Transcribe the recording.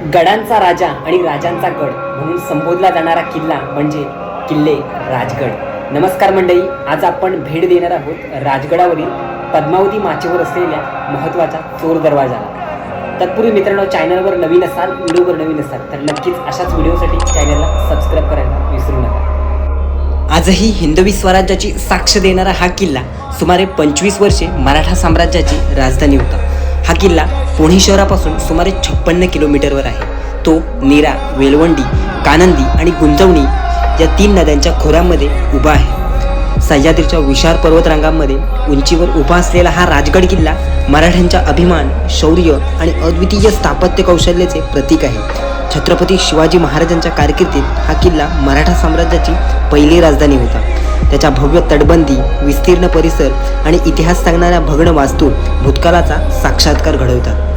गडांचा राजा आणि राजांचा गड म्हणून संबोधला जाणारा किल्ला म्हणजे किल्ले राजगड। नमस्कार मंडळी, आज आपण भेट देणार आहोत राजगडावरील पद्मावती माचेवर असलेल्या महत्त्वाच्या चोर दरवाजाला। तत्पूर्वी मित्रांनो, चॅनलवर नवीन असाल, व्हिडिओवर नवीन असाल तर नक्कीच अशाच व्हिडिओसाठी चॅनलला सबस्क्राईब करायला विसरू नका। आजही हिंदवी स्वराज्याची साक्ष देणारा हा किल्ला सुमारे 25 वर्षे मराठा साम्राज्याची राजधानी होता। हा किल्ला पुणे शहरापासून सुमारे 56 किलोमीटरवर आहे। तो नीरा, वेलवंडी, कानंदी आणि गुंजवणी या 3 नद्यांच्या खोऱ्यामध्ये उभा आहे। सह्याद्रीच्या विशाल पर्वतरांगांमध्ये उंचीवर उभा असलेला हा राजगड किल्ला मराठ्यांचा अभिमान, शौर्य आणि अद्वितीय स्थापत्य कौशल्याचे प्रतीक आहे। छत्रपती शिवाजी महाराजांच्या कारकिर्दीत हा किल्ला मराठा साम्राज्याची पहिली राजधानी होता। त्याच्या भव्य तटबंदी, विस्तीर्ण परिसर आणि इतिहास सांगणाऱ्या भग्न वास्तू भूतकाळाचा साक्षात्कार घडवतात।